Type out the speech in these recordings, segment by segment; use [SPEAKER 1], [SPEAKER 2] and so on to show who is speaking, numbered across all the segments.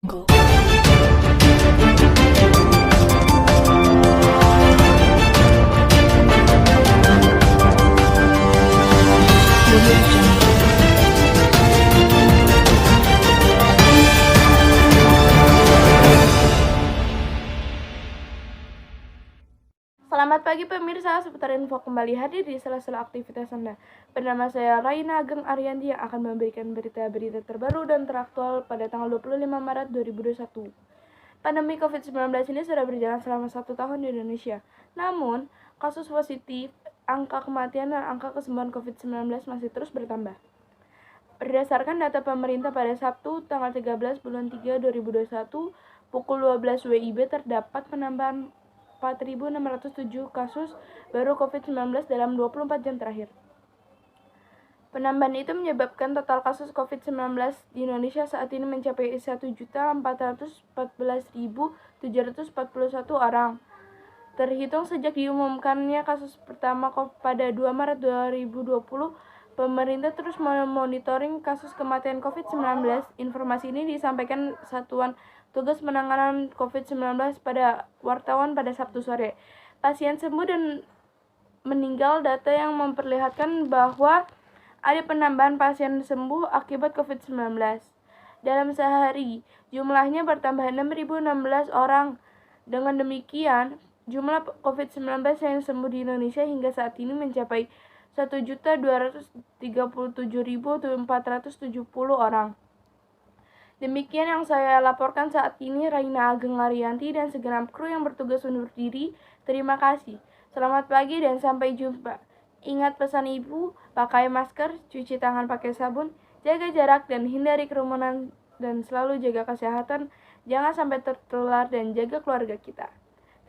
[SPEAKER 1] Go.
[SPEAKER 2] Selamat pagi pemirsa, seputar info kembali hadir di sela-sela aktivitas Anda. Bernama saya Raina Ageng Ariyanti yang akan memberikan berita-berita terbaru dan teraktual pada tanggal 25 Maret 2021. Pandemi COVID-19 ini sudah berjalan selama 1 tahun di Indonesia. Namun, kasus positif, angka kematian dan angka kesembuhan COVID-19 masih terus bertambah. Berdasarkan data pemerintah pada Sabtu, tanggal 13 bulan 3 2021, pukul 12 WIB terdapat penambahan 4.607 kasus baru COVID-19 dalam 24 jam terakhir. Penambahan itu menyebabkan total kasus COVID-19 di Indonesia saat ini mencapai 1.414.741 orang. Terhitung sejak diumumkannya kasus pertama pada 2 Maret 2020, pemerintah terus memonitoring kasus kematian COVID-19. Informasi ini disampaikan Satuan Tugas Penanganan COVID-19 pada wartawan pada Sabtu sore. Pasien sembuh dan meninggal data yang memperlihatkan bahwa ada penambahan pasien sembuh akibat COVID-19. Dalam sehari, jumlahnya bertambah 6.016 orang. Dengan demikian, jumlah COVID-19 yang sembuh di Indonesia hingga saat ini mencapai 1.237.470 orang. Demikian yang saya laporkan saat ini, Raina Ageng Ariyanti dan segenap kru yang bertugas undur diri. Terima kasih. Selamat pagi dan sampai jumpa. Ingat pesan ibu, pakai masker, cuci tangan pakai sabun, jaga jarak dan hindari kerumunan dan selalu jaga kesehatan. Jangan sampai tertular dan jaga keluarga kita.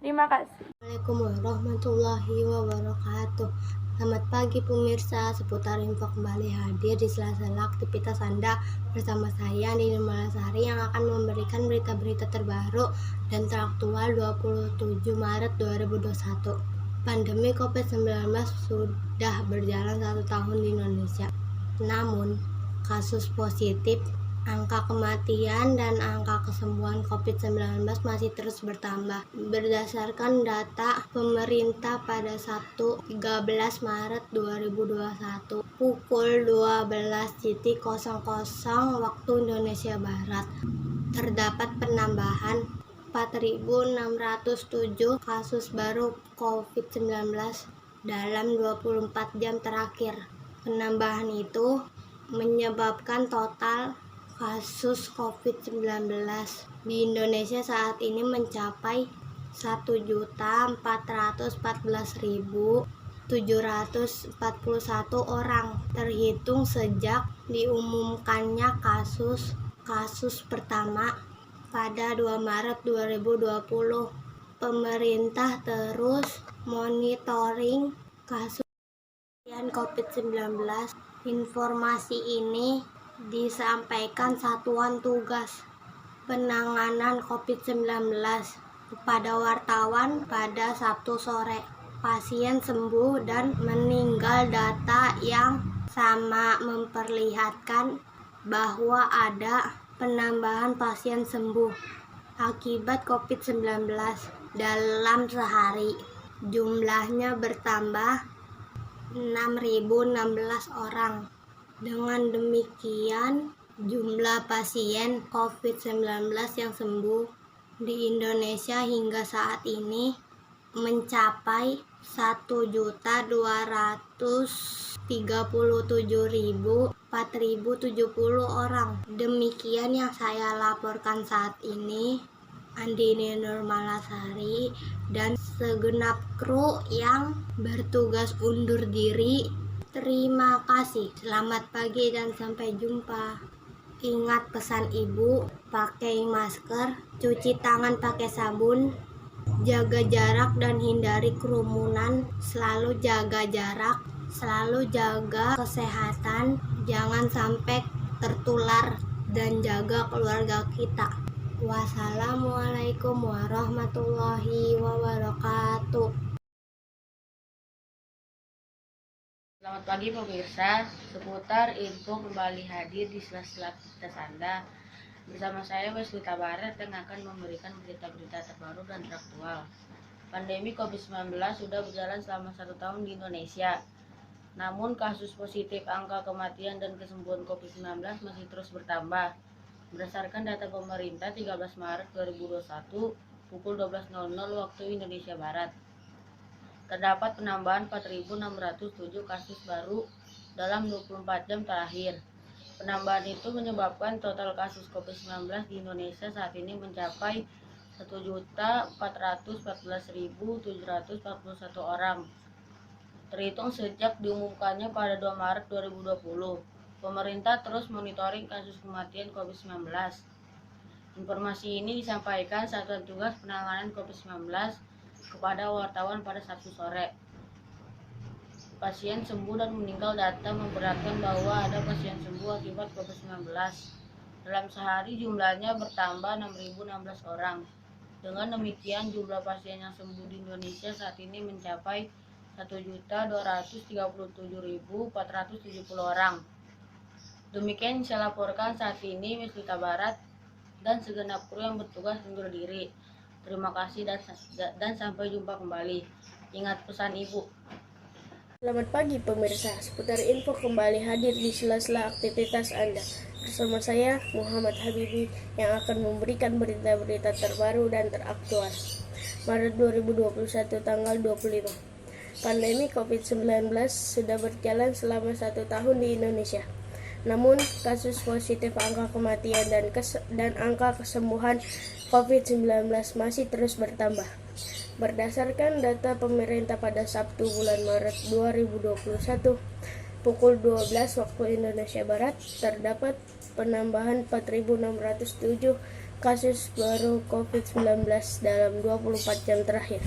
[SPEAKER 2] Terima kasih.
[SPEAKER 3] Assalamualaikum warahmatullahi wabarakatuh. Selamat pagi pemirsa, seputar info kembali hadir di sela-sela aktivitas Anda bersama saya Nini Malasari yang akan memberikan berita-berita terbaru dan teraktual 27 Maret 2021. Pandemi COVID-19 sudah berjalan 1 tahun di Indonesia. Namun, kasus positif, angka kematian dan angka kesembuhan COVID-19 masih terus bertambah. Berdasarkan data pemerintah pada Sabtu 13 Maret 2021 pukul 12.00 waktu Indonesia Barat, terdapat penambahan 4.607 kasus baru COVID-19 dalam 24 jam terakhir. Penambahan itu menyebabkan total kasus COVID-19 di Indonesia saat ini mencapai 1.414.741 orang, terhitung sejak diumumkannya kasus pertama pada 2 Maret 2020. Pemerintah terus monitoring kasus COVID-19. Informasi ini disampaikan Satuan Tugas Penanganan COVID-19 kepada wartawan pada Sabtu sore. Pasien sembuh dan meninggal data yang sama memperlihatkan bahwa ada penambahan pasien sembuh akibat COVID-19 dalam sehari. Jumlahnya bertambah 6.016 orang. Dengan demikian, jumlah pasien COVID-19 yang sembuh di Indonesia hingga saat ini mencapai 1.237.470 orang. Demikian yang saya laporkan saat ini. Andini Nurmalasari dan segenap kru yang bertugas undur diri. Terima kasih. Selamat pagi dan sampai jumpa. Ingat pesan ibu, pakai masker, cuci tangan pakai sabun, jaga jarak dan hindari kerumunan, selalu jaga jarak, selalu jaga kesehatan, jangan sampai tertular dan jaga keluarga kita. Wassalamualaikum warahmatullahi wabarakatuh.
[SPEAKER 4] Selamat pagi pemirsa, seputar info kembali hadir di sela-sela aktivitas Anda. Bersama saya Weslita Barat yang akan memberikan berita-berita terbaru dan teraktual. Pandemi COVID-19 sudah berjalan selama 1 tahun di Indonesia. Namun kasus positif, angka kematian dan kesembuhan COVID-19 masih terus bertambah. Berdasarkan data pemerintah 13 Maret 2021 pukul 12.00 waktu Indonesia Barat, terdapat penambahan 4.607 kasus baru dalam 24 jam terakhir. Penambahan itu menyebabkan total kasus COVID-19 di Indonesia saat ini mencapai 1.414.741 orang. Terhitung sejak diumumkannya pada 2 Maret 2020, pemerintah terus monitoring kasus kematian COVID-19. Informasi ini disampaikan Satuan Tugas Penanganan COVID-19 kepada wartawan pada Sabtu sore. Pasien sembuh dan meninggal data memperlihatkan bahwa ada pasien sembuh akibat COVID-19. Dalam sehari jumlahnya bertambah 6.016 orang. Dengan demikian jumlah pasien yang sembuh di Indonesia saat ini mencapai 1.237.470 orang. Demikian yang saya laporkan saat ini, Weslita Barat dan segenap kru yang bertugas undur diri. Terima kasih dan sampai jumpa kembali. Ingat pesan Ibu.
[SPEAKER 1] Selamat pagi pemirsa, seputar info kembali hadir di sela-sela aktivitas Anda. Bersama saya Muhammad Habibi yang akan memberikan berita-berita terbaru dan teraktual. Maret 2021 tanggal 25. Pandemi COVID-19 sudah berjalan selama 1 tahun di Indonesia. Namun, kasus positif, angka kematian, dan angka kesembuhan COVID-19 masih terus bertambah. Berdasarkan data pemerintah pada Sabtu bulan Maret 2021, pukul 12 waktu Indonesia Barat, terdapat penambahan 4.607 kasus baru COVID-19 dalam 24 jam terakhir.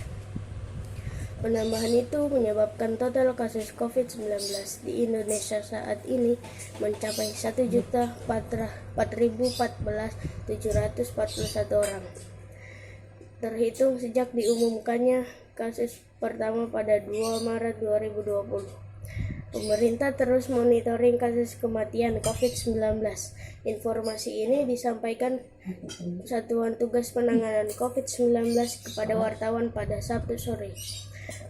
[SPEAKER 1] Penambahan itu menyebabkan total kasus COVID-19 di Indonesia saat ini mencapai 1.004.741 orang. Terhitung sejak diumumkannya kasus pertama pada 2 Maret 2020. Pemerintah terus monitoring kasus kematian COVID-19. Informasi ini disampaikan Satuan Tugas Penanganan COVID-19 kepada wartawan pada Sabtu sore.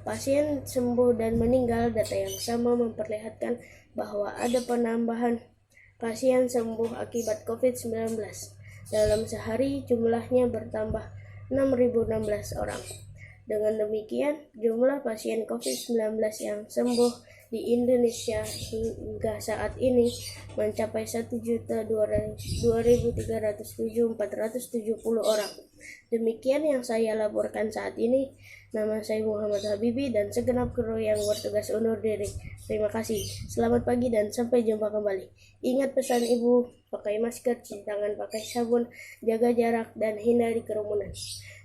[SPEAKER 1] Pasien sembuh dan meninggal, data yang sama memperlihatkan bahwa ada penambahan pasien sembuh akibat COVID-19. Dalam sehari jumlahnya bertambah 6.016 orang. Dengan demikian, jumlah pasien COVID-19 yang sembuh di Indonesia hingga saat ini mencapai 1.202.307.470 orang. Demikian yang saya laporkan saat ini. Nama saya Muhammad Habibi dan segenap kru yang bertugas undur diri. Terima kasih. Selamat pagi dan sampai jumpa kembali. Ingat pesan Ibu, pakai masker, cuci tangan pakai sabun, jaga jarak dan hindari kerumunan.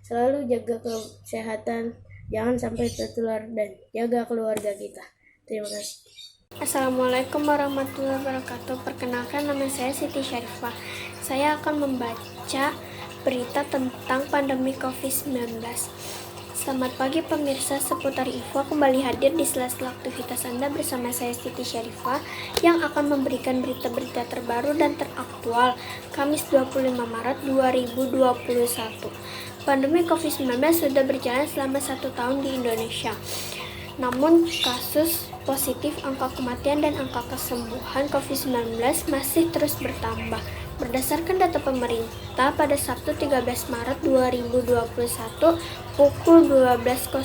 [SPEAKER 1] Selalu jaga kesehatan, jangan sampai tertular dan jaga keluarga kita. Terima kasih.
[SPEAKER 5] Assalamualaikum warahmatullahi wabarakatuh. Perkenalkan, nama saya Siti Syarifah. Saya akan membaca berita tentang pandemi COVID-19. Selamat pagi pemirsa, seputar info kembali hadir di sela-sela aktivitas Anda bersama saya Siti Syarifah yang akan memberikan berita-berita terbaru dan teraktual Kamis 25 Maret 2021. Pandemi COVID-19 sudah berjalan selama 1 tahun di Indonesia. Namun kasus positif, angka kematian, dan angka kesembuhan COVID-19 masih terus bertambah. Berdasarkan data pemerintah pada Sabtu 13 Maret 2021 pukul 12.00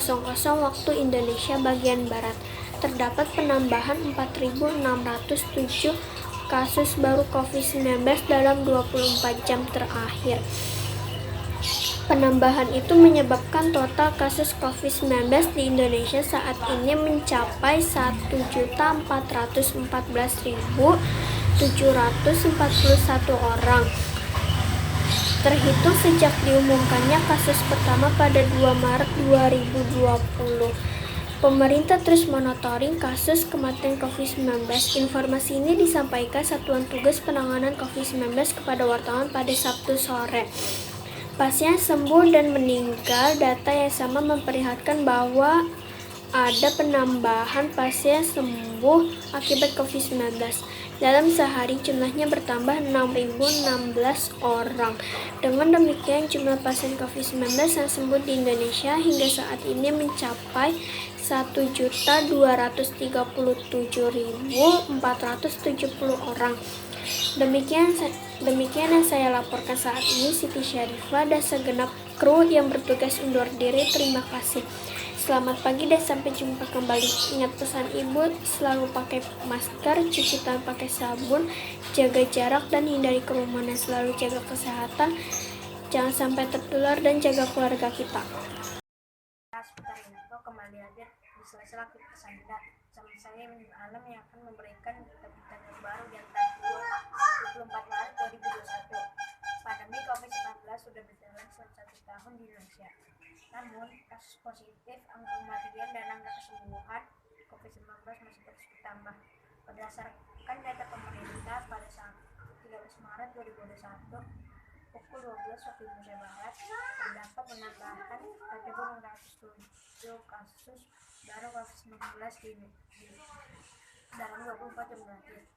[SPEAKER 5] waktu Indonesia bagian Barat, terdapat penambahan 4.607 kasus baru COVID-19 dalam 24 jam terakhir. Penambahan itu menyebabkan total kasus COVID-19 di Indonesia saat ini mencapai 1.414.741 orang. Terhitung sejak diumumkannya kasus pertama pada 2 Maret 2020. Pemerintah terus monitoring kasus kematian COVID-19. Informasi ini disampaikan Satuan Tugas Penanganan COVID-19 kepada wartawan pada Sabtu sore. Pasien sembuh dan meninggal, data yang sama memperlihatkan bahwa ada penambahan pasien sembuh akibat COVID-19. Dalam sehari jumlahnya bertambah 6.016 orang. Dengan demikian jumlah pasien COVID-19 yang sembuh di Indonesia hingga saat ini mencapai 1.237.470 orang. Demikian yang saya laporkan saat ini. Siti Syarifah dan segenap kru yang bertugas undur diri. Terima kasih. Selamat pagi dan sampai jumpa kembali. Ingat pesan ibu, selalu pakai masker, cuci tangan pakai sabun, jaga jarak dan hindari kerumunan. Selalu jaga kesehatan, jangan sampai tertular dan jaga keluarga kita.
[SPEAKER 1] Seputar info kembali hadir di sela-sela aktivitas Anda. Sama saya Imin Alam yang akan memberikan berita-berita terbaru di antara 24 Maret 2021. Pandemi COVID-19 sudah berjalan selama 1 tahun di Indonesia. Namun, kasus positif, angka kematian, dan angka kesembuhan COVID-19 masih terus bertambah. Berdasarkan data pemerintah pada 13 Maret 2021, pukul 12 waktu Indonesia Barat, terdapat penambahan 4.607 kasus baru COVID-19 dalam 24 jam terakhir.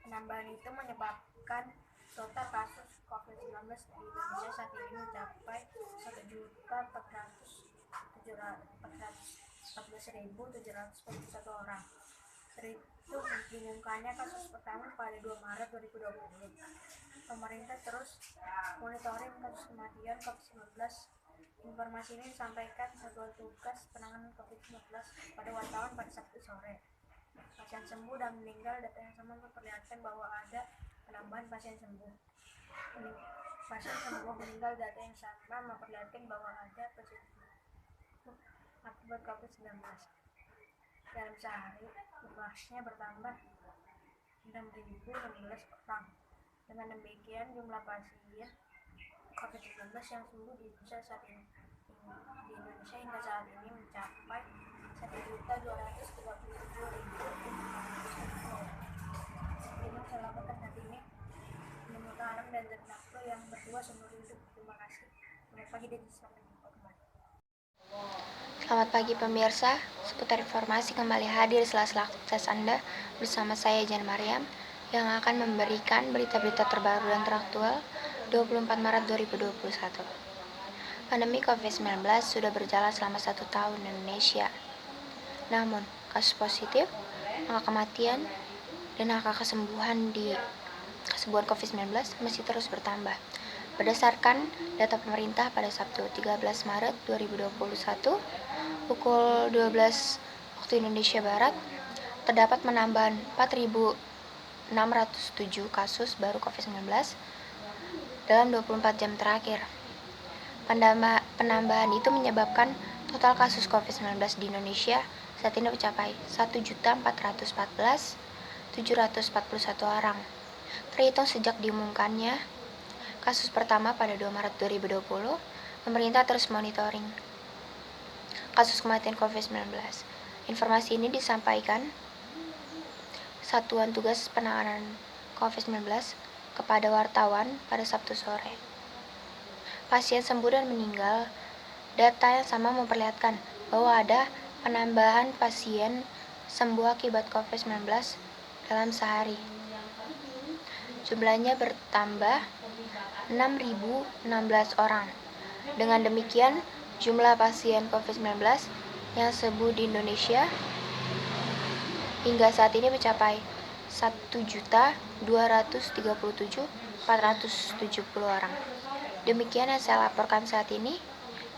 [SPEAKER 1] Penambahan itu menyebabkan total kasus COVID-19 di Indonesia saat ini mencapai 1.414.741 orang. Itu diumumkannya kasus pertama pada 2 Maret 2020. Pemerintah terus monitoring kasus kematian COVID-19. Informasi ini disampaikan Satuan Tugas Penanganan COVID-19 pada wartawan pada Sabtu sore. Pasien sembuh dan meninggal, data yang sama memperlihatkan bahwa ada penambahan pasien sembuh. Pasien sembuh meninggal, data yang sama memperlihatkan bahwa ada pasien sembuh akibat COVID-19. Dalam sehari, jumlahnya bertambah 6.016 orang. Dengan demikian, jumlah pasien COVID-19 yang sembuh di Indonesia hingga saat ini mencapai 1.237.400 orang. Ini saya laporkan saat ini. Menemukan alam dan terdakwa yang bertugas seumur hidup. Terima kasih. Selamat pagi dan sampai jumpa kembali.
[SPEAKER 6] Selamat pagi pemirsa, seputar informasi kembali hadir di sela-sela aktivitas Anda bersama saya Jan Mariam yang akan memberikan berita-berita terbaru dan teraktual 24 Maret 2021. Pandemi COVID-19 sudah berjalan selama 1 tahun di Indonesia. Namun, kasus positif, angka kematian, dan angka kesembuhan COVID-19 masih terus bertambah. Berdasarkan data pemerintah pada Sabtu 13 Maret 2021, pukul 12 waktu Indonesia Barat, terdapat penambahan 4.607 kasus baru COVID-19 dalam 24 jam terakhir. Penambahan itu menyebabkan total kasus COVID-19 di Indonesia saat ini mencapai 1.414.741 orang. Terhitung sejak diumumkannya kasus pertama pada 2 Maret 2020, pemerintah terus monitoring kasus kematian COVID-19. Informasi ini disampaikan Satuan Tugas Penanganan COVID-19 kepada wartawan pada Sabtu sore. Pasien sembuh dan meninggal, data yang sama memperlihatkan bahwa ada penambahan pasien sembuh akibat COVID-19 dalam sehari. Jumlahnya bertambah 6.016 orang. Dengan demikian, jumlah pasien COVID-19 yang sembuh di Indonesia hingga saat ini mencapai 1.237.470 orang. Demikian yang saya laporkan saat ini.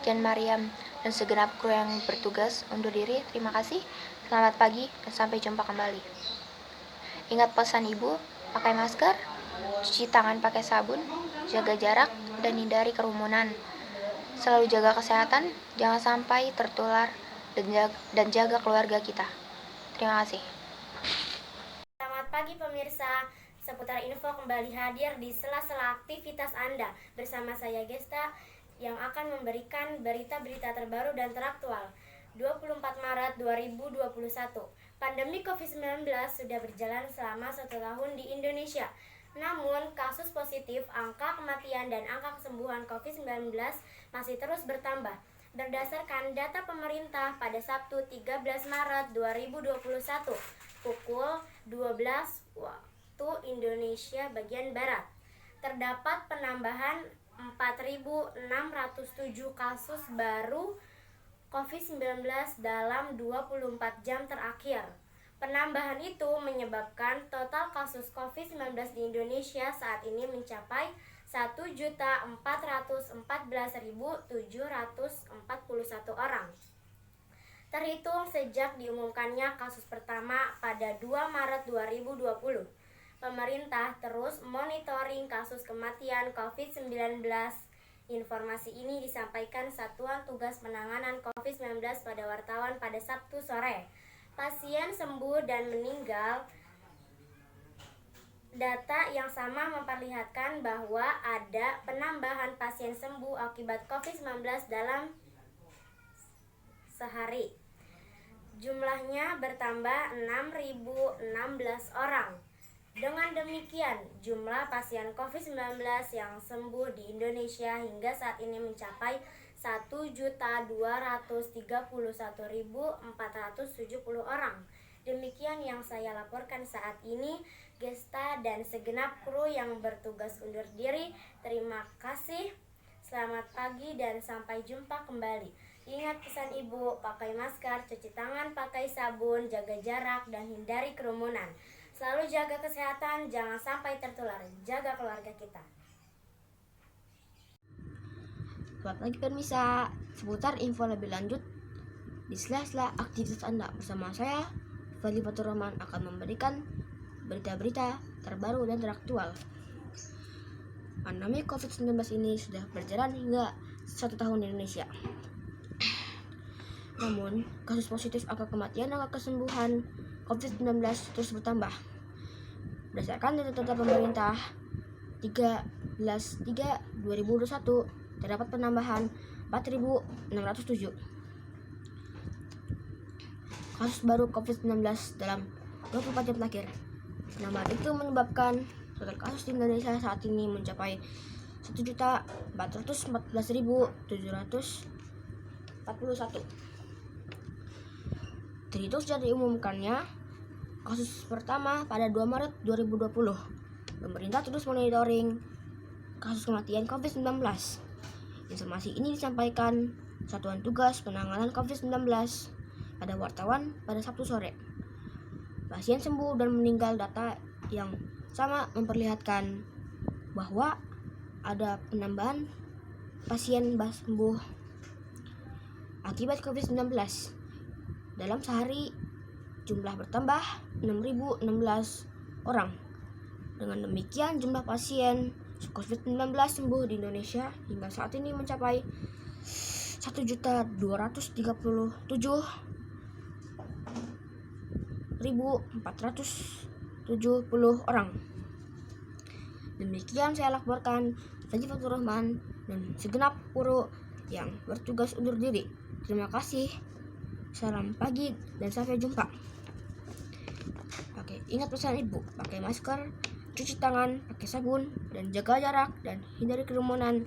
[SPEAKER 6] Jan Mariam dan segenap kru yang bertugas undur diri. Terima kasih. Selamat pagi dan sampai jumpa kembali. Ingat pesan ibu, pakai masker, cuci tangan pakai sabun, jaga jarak, dan hindari kerumunan. Selalu jaga kesehatan, jangan sampai tertular, dan jaga keluarga kita. Terima kasih.
[SPEAKER 7] Selamat pagi pemirsa, seputar info kembali hadir di sela-sela aktivitas Anda bersama saya Gesta yang akan memberikan berita-berita terbaru dan teraktual 24 Maret 2021. Pandemi COVID-19 sudah berjalan selama 1 tahun di Indonesia. Namun, kasus positif, angka kematian, dan angka kesembuhan COVID-19 masih terus bertambah. Berdasarkan data pemerintah pada Sabtu 13 Maret 2021, pukul 12 Indonesia bagian Barat. Terdapat penambahan 4.607 kasus baru COVID-19 dalam 24 jam terakhir. Penambahan itu menyebabkan total kasus COVID-19 di Indonesia saat ini mencapai 1.414.741 orang. Terhitung sejak diumumkannya kasus pertama pada 2 Maret 2020, pemerintah terus monitoring kasus kematian COVID-19. Informasi ini disampaikan Satuan Tugas Penanganan COVID-19 pada wartawan pada Sabtu sore. Pasien sembuh dan meninggal. Data yang sama memperlihatkan bahwa ada penambahan pasien sembuh akibat COVID-19 dalam sehari. Jumlahnya bertambah 6.016 orang. Dengan demikian, jumlah pasien COVID-19 yang sembuh di Indonesia hingga saat ini mencapai 1.231.470 orang. Demikian yang saya laporkan saat ini. Gesta dan segenap kru yang bertugas undur diri, terima kasih. Selamat pagi dan sampai jumpa kembali. Ingat pesan Ibu, pakai masker, cuci tangan pakai sabun, jaga jarak, dan hindari kerumunan. Selalu jaga kesehatan, jangan sampai tertular. Jaga keluarga kita.
[SPEAKER 8] Selamat pagi pemirsa, seputar info lebih lanjut di sela-sela aktivitas Anda bersama saya, Fadli Fatur Rahman, akan memberikan berita-berita terbaru dan teraktual. Pandemi COVID-19 ini sudah berjalan hingga 1 tahun di Indonesia. Namun, kasus positif, angka kematian, angka kesembuhan COVID-19 terus bertambah. Berdasarkan data pemerintah 13/3/2021, terdapat penambahan 4.607 kasus baru COVID-19 dalam 24 jam terakhir. Penambahan itu menyebabkan total kasus di Indonesia saat ini mencapai 1.414.741. Terhitung sejak diumumkannya kasus pertama pada 2 Maret 2020, pemerintah terus monitoring kasus kematian COVID-19. Informasi ini disampaikan Satuan Tugas Penanganan COVID-19 pada wartawan pada Sabtu sore. Pasien sembuh dan meninggal. Data yang sama memperlihatkan bahwa ada penambahan pasien sembuh akibat COVID-19. Dalam sehari, jumlah bertambah 6.016 orang. Dengan demikian, jumlah pasien COVID-19 sembuh di Indonesia hingga saat ini mencapai 1.237.470 orang. Demikian saya laporkan, Fadli Fatur Rahman dan segenap kru yang bertugas undur diri. Terima kasih. Salam pagi dan sampai jumpa. Ingat pesan Ibu, pakai masker, cuci tangan, pakai sabun, dan jaga jarak dan hindari kerumunan.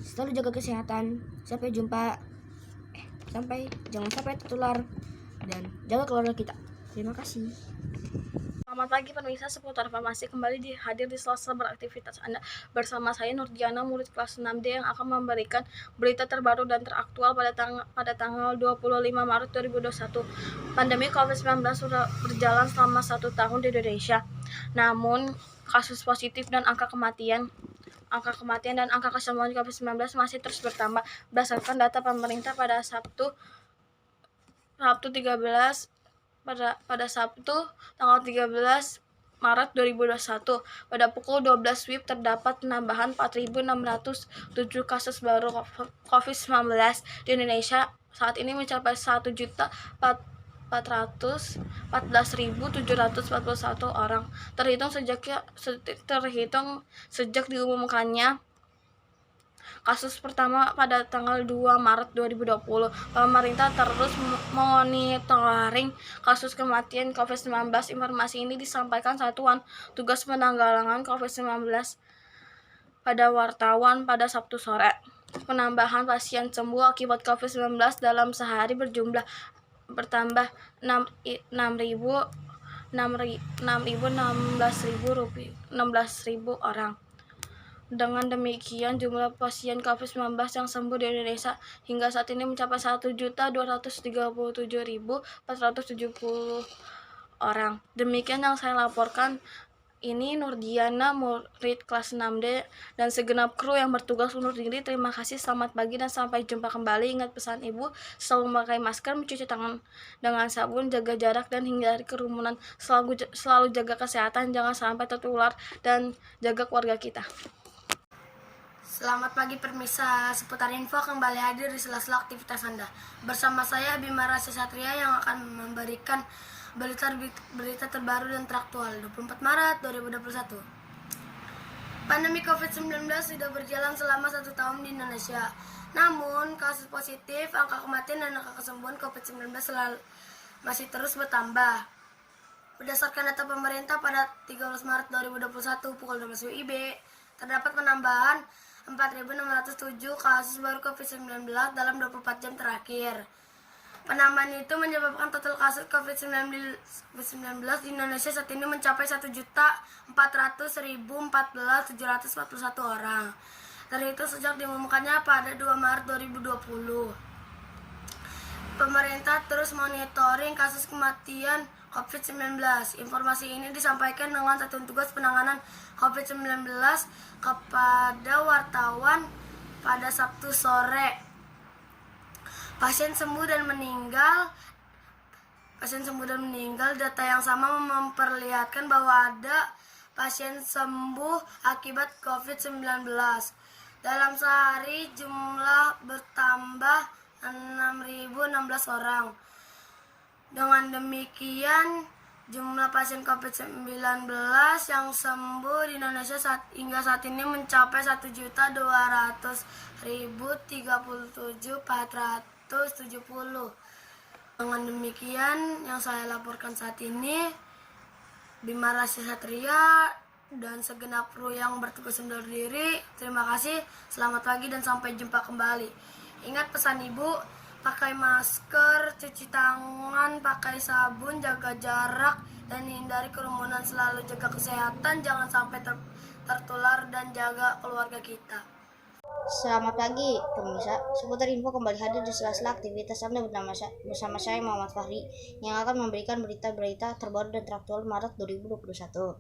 [SPEAKER 8] Selalu jaga kesehatan. Sampai jumpa. Jangan sampai tertular dan jaga keluarga kita. Terima kasih.
[SPEAKER 2] Selamat pagi pemirsa, seputar informasi kembali hadir di sela-sela beraktivitas Anda bersama saya Nurdiana, murid kelas 6D yang akan memberikan berita terbaru dan teraktual pada tanggal 25 Maret 2021. Pandemi COVID-19 sudah berjalan selama 1 tahun di Indonesia. Namun, kasus positif dan angka kematian dan angka kesembuhan COVID-19 masih terus bertambah. Berdasarkan data pemerintah pada Sabtu tanggal 13 Maret 2021, pada pukul 12 WIB terdapat penambahan 4.607 kasus baru COVID-19 di Indonesia. Saat ini mencapai 1.414.741 orang. Terhitung sejak diumumkannya kasus pertama pada tanggal 2 Maret 2020, pemerintah terus monitoring kasus kematian COVID-19. Informasi ini disampaikan Satuan Tugas Penanggulangan COVID-19 pada wartawan pada Sabtu sore. Penambahan pasien sembuh akibat COVID-19 dalam sehari bertambah 6.016
[SPEAKER 9] 16.000 orang. Dengan demikian, jumlah pasien COVID-19 yang sembuh di Indonesia hingga saat ini mencapai 1.237.470 orang. Demikian yang saya laporkan. Ini Nurdiana, murid kelas 6D, dan segenap kru yang bertugas undur diri. Terima kasih, selamat pagi, dan sampai jumpa kembali. Ingat pesan Ibu, selalu memakai masker, mencuci tangan dengan sabun, jaga jarak, dan hindari kerumunan. Selalu jaga kesehatan, jangan sampai tertular, dan jaga keluarga kita.
[SPEAKER 10] Selamat pagi Permisa, seputar info kembali hadir di sela-sela aktivitas Anda. Bersama saya Bima Rasya Satria yang akan memberikan berita terbaru dan teraktual 24 Maret 2021. Pandemi COVID-19 sudah berjalan selama 1 tahun di Indonesia. Namun, kasus positif, angka kematian, dan angka kesembuhan COVID-19 masih terus bertambah. Berdasarkan data pemerintah pada 13 Maret 2021 pukul 12 WIB, terdapat penambahan 4.607 kasus baru COVID-19 dalam 24 jam terakhir. Penambahan itu menyebabkan total kasus COVID-19 di Indonesia saat ini mencapai 1.400.014.741 orang. Terhitung sejak diumumkannya pada 2 Maret 2020. Pemerintah terus monitoring kasus kematian COVID-19. Informasi ini disampaikan dengan Satuan Tugas Penanganan COVID-19 kepada wartawan pada Sabtu sore. Pasien sembuh dan meninggal, data yang sama memperlihatkan bahwa ada pasien sembuh akibat COVID-19. Dalam sehari jumlah bertambah 6.016 orang. Dengan demikian, jumlah pasien COVID-19 yang sembuh di Indonesia hingga saat ini mencapai 1.200.037.470. Dengan demikian yang saya laporkan saat ini, Bima Rasya Satria dan segenap kru yang bertugas undur diri, terima kasih, selamat pagi, dan sampai jumpa kembali. Ingat pesan Ibu, pakai masker, cuci tangan, pakai sabun, jaga jarak, dan hindari kerumunan. Selalu jaga kesehatan, jangan sampai tertular, dan jaga keluarga kita.
[SPEAKER 8] Selamat pagi pemirsa, seputar info kembali hadir di sela-sela aktivitas Anda bersama saya Muhammad Fahri yang akan memberikan berita-berita terbaru dan teraktual Maret 2021.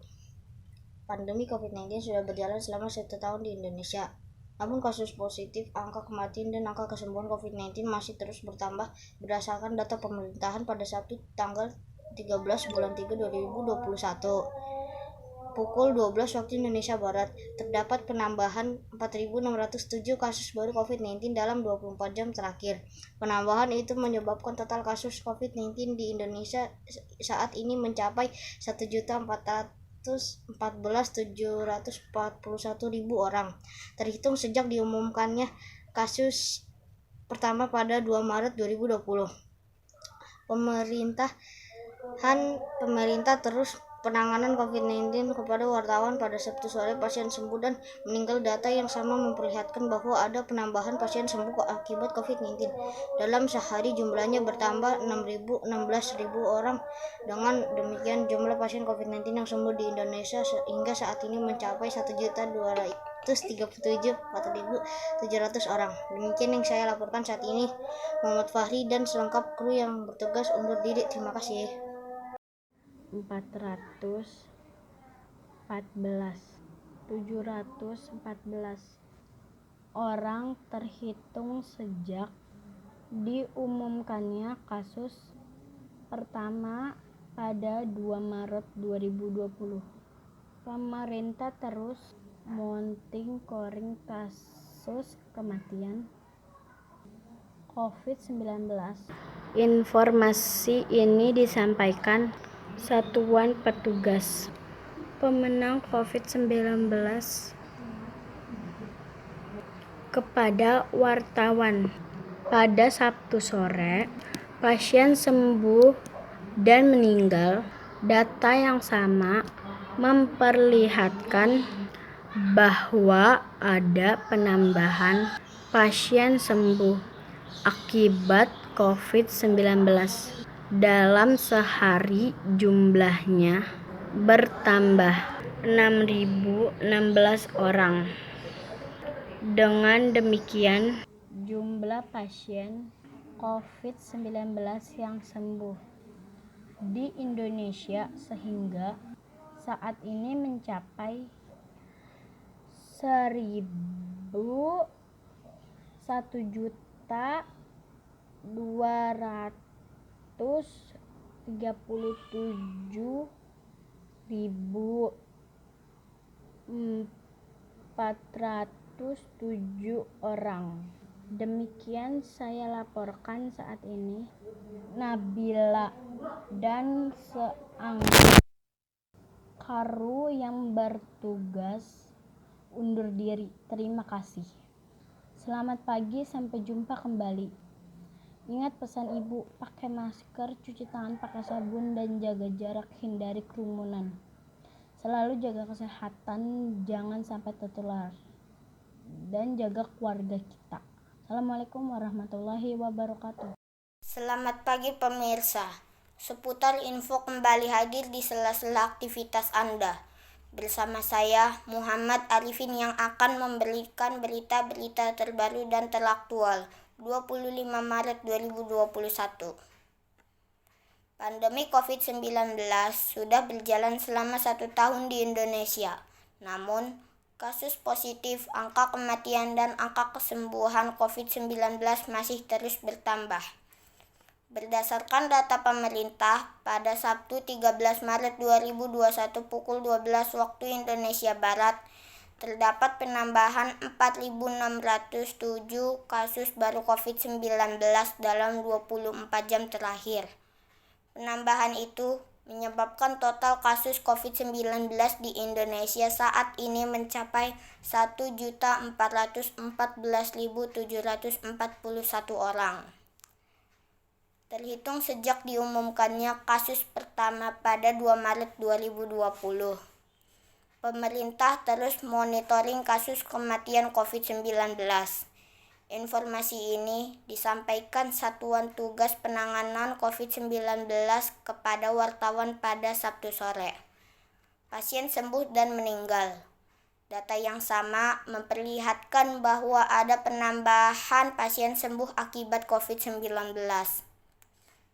[SPEAKER 8] Pandemi COVID-19 sudah berjalan selama 1 tahun di Indonesia. Namun kasus positif, angka kematian, dan angka kesembuhan COVID-19 masih terus bertambah. Berdasarkan data pemerintahan pada Sabtu tanggal 13 bulan 3 2021. Pukul 12 waktu Indonesia Barat, terdapat penambahan 4.607 kasus baru COVID-19 dalam 24 jam terakhir. Penambahan itu menyebabkan total kasus COVID-19 di Indonesia saat ini mencapai 1.414.741.000 orang. Terhitung sejak diumumkannya kasus pertama pada 2 Maret 2020. Pemerintah terus penanganan COVID-19 kepada wartawan pada Sabtu sore. Pasien sembuh dan meninggal, data yang sama memperlihatkan bahwa ada penambahan pasien sembuh akibat COVID-19. Dalam sehari jumlahnya bertambah 16.000 orang. Dengan demikian jumlah pasien COVID-19 yang sembuh di Indonesia hingga saat ini mencapai 1.237.470 orang. Demikian yang saya laporkan saat ini, Muhammad Fahri dan selengkap kru yang bertugas undur diri. Terima kasih.
[SPEAKER 11] 714 orang terhitung sejak diumumkannya kasus pertama pada 2 Maret 2020. Pemerintah terus monitoring kasus kematian COVID-19. Informasi ini disampaikan Satuan Petugas Pemenang COVID-19 kepada wartawan pada Sabtu sore. Pasien sembuh dan meninggal, data yang sama memperlihatkan bahwa ada penambahan pasien sembuh akibat COVID-19. Dalam sehari jumlahnya bertambah 6.016 orang. Dengan demikian, jumlah pasien COVID-19 yang sembuh di Indonesia sehingga saat ini mencapai 1.237.407 orang. Demikian saya laporkan saat ini. Nabila dan seanggota kru yang bertugas undur diri. Terima kasih. Selamat pagi, sampai jumpa kembali. Ingat pesan ibu, pakai masker, cuci tangan pakai sabun, dan jaga jarak, hindari kerumunan. Selalu jaga kesehatan, jangan sampai tertular. Dan jaga keluarga kita. Assalamualaikum warahmatullahi wabarakatuh.
[SPEAKER 7] Selamat pagi pemirsa. Seputar info kembali hadir di sela-sela aktivitas Anda. Bersama saya, Muhammad Arifin, yang akan memberikan berita-berita terbaru dan teraktual 25 Maret 2021. Pandemi COVID-19 sudah berjalan selama 1 tahun di Indonesia. Namun, kasus positif, angka kematian, dan angka kesembuhan COVID-19 masih terus bertambah. Berdasarkan data pemerintah, pada Sabtu 13 Maret 2021 pukul 12 waktu Indonesia Barat, terdapat penambahan 4.607 kasus baru COVID-19 dalam 24 jam terakhir. Penambahan itu menyebabkan total kasus COVID-19 di Indonesia saat ini mencapai 1.414.741 orang. Terhitung sejak diumumkannya kasus pertama pada 2 Maret 2020. Pemerintah terus monitoring kasus kematian COVID-19. Informasi ini disampaikan Satuan Tugas Penanganan COVID-19 kepada wartawan pada Sabtu sore. Pasien sembuh dan meninggal. Data yang sama memperlihatkan bahwa ada penambahan pasien sembuh akibat COVID-19.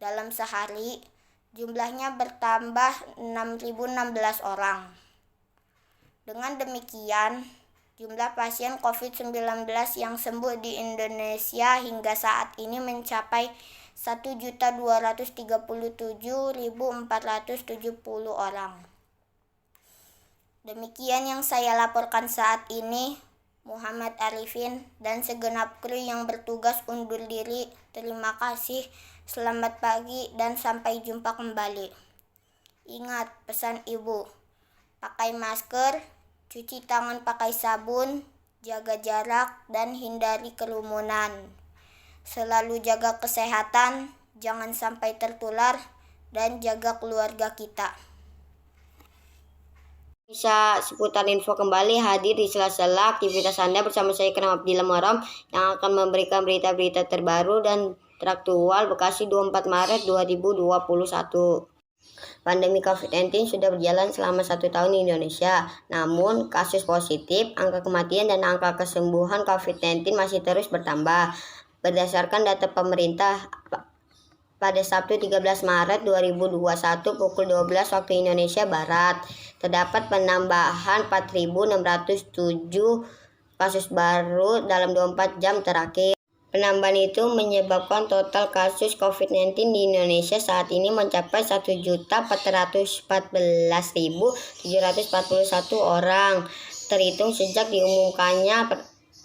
[SPEAKER 7] Dalam sehari, jumlahnya bertambah 6.016 orang. Dengan demikian, jumlah pasien COVID-19 yang sembuh di Indonesia hingga saat ini mencapai 1.237.470 orang. Demikian yang saya laporkan saat ini. Muhammad Arifin dan segenap kru yang bertugas undur diri. Terima kasih. Selamat pagi dan sampai jumpa kembali. Ingat pesan ibu, pakai masker, cuci tangan pakai sabun, jaga jarak, dan hindari kerumunan. Selalu jaga kesehatan, jangan sampai tertular, dan jaga keluarga kita.
[SPEAKER 8] Bisa seputar info kembali hadir di sela-sela aktivitas Anda bersama saya Ikram Abdillah Muharram yang akan memberikan berita-berita terbaru dan teraktual Bekasi 24 Maret 2021. Pandemi COVID-19 sudah berjalan selama 1 tahun di Indonesia. Namun, kasus positif, angka kematian, dan angka kesembuhan COVID-19 masih terus bertambah. Berdasarkan data pemerintah, pada Sabtu 13 Maret 2021 pukul 12 waktu Indonesia Barat, terdapat penambahan 4.607 kasus baru dalam 24 jam terakhir. Penambahan itu menyebabkan total kasus COVID-19 di Indonesia saat ini mencapai 1.414.741 orang. Terhitung sejak diumumkannya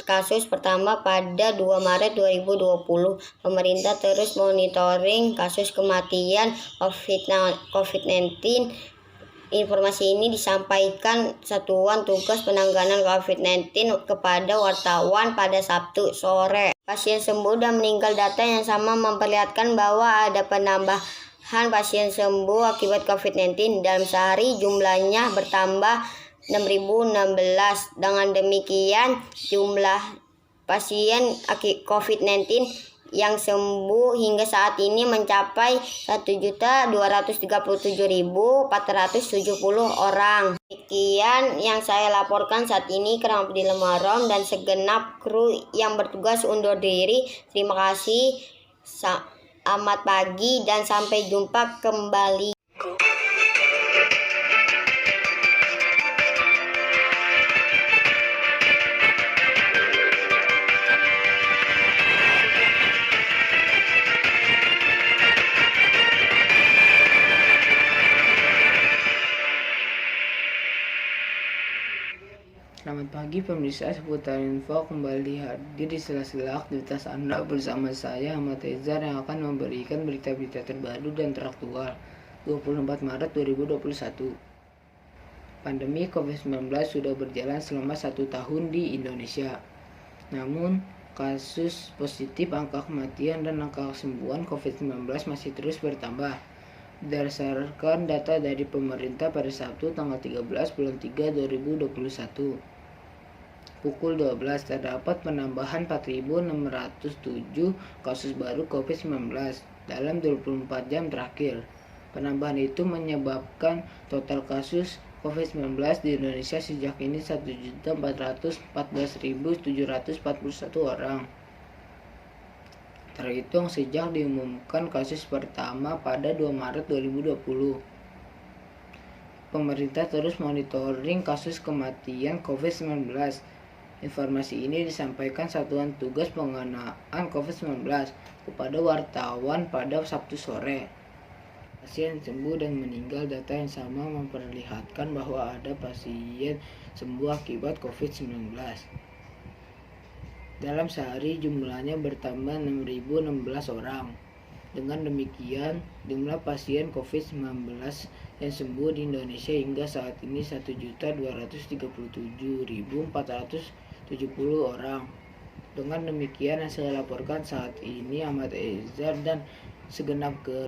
[SPEAKER 8] kasus pertama pada 2 Maret 2020, pemerintah terus monitoring kasus kematian COVID-19. Informasi ini disampaikan Satuan Tugas Penanganan COVID-19 kepada wartawan pada Sabtu sore. Pasien sembuh dan meninggal. Data yang sama memperlihatkan bahwa ada penambahan pasien sembuh akibat COVID-19. Dalam sehari jumlahnya bertambah 6.016. Dengan demikian, jumlah pasien COVID-19
[SPEAKER 3] yang sembuh hingga saat ini mencapai 1.237.470 orang. Demikian yang saya laporkan saat ini Kerang Abdi Lemarom dan segenap kru yang bertugas undur diri. Terima kasih, selamat pagi dan sampai jumpa kembali.
[SPEAKER 12] Selamat pagi pemirsa, seputar info kembali hadir di sela-sela aktivitas Anda bersama saya Ahmad Ezar yang akan memberikan berita-berita terbaru dan teraktual 24 Maret 2021. Pandemi COVID-19 sudah berjalan selama 1 tahun di Indonesia. Namun, kasus positif, angka kematian, dan angka kesembuhan COVID-19 masih terus bertambah. Berdasarkan data dari pemerintah pada Sabtu tanggal 13 bulan 3 2021. Pukul 12 terdapat penambahan 4.607 kasus baru COVID-19 dalam 24 jam terakhir. Penambahan itu menyebabkan total kasus COVID-19 di Indonesia sejak ini 1.414.741 orang. Terhitung sejak diumumkan kasus pertama pada 2 Maret 2020. Pemerintah terus monitoring kasus kematian COVID-19. Informasi ini disampaikan Satuan Tugas Penanganan COVID-19 kepada wartawan pada Sabtu sore. Pasien sembuh dan meninggal, data yang sama memperlihatkan bahwa ada pasien sembuh akibat COVID-19. Dalam sehari jumlahnya bertambah 6.016 orang. Dengan demikian, jumlah pasien COVID-19 yang sembuh di Indonesia hingga saat ini 1.237.470 orang. Dengan demikian yang saya laporkan saat ini Ahmad Ezar dan segenap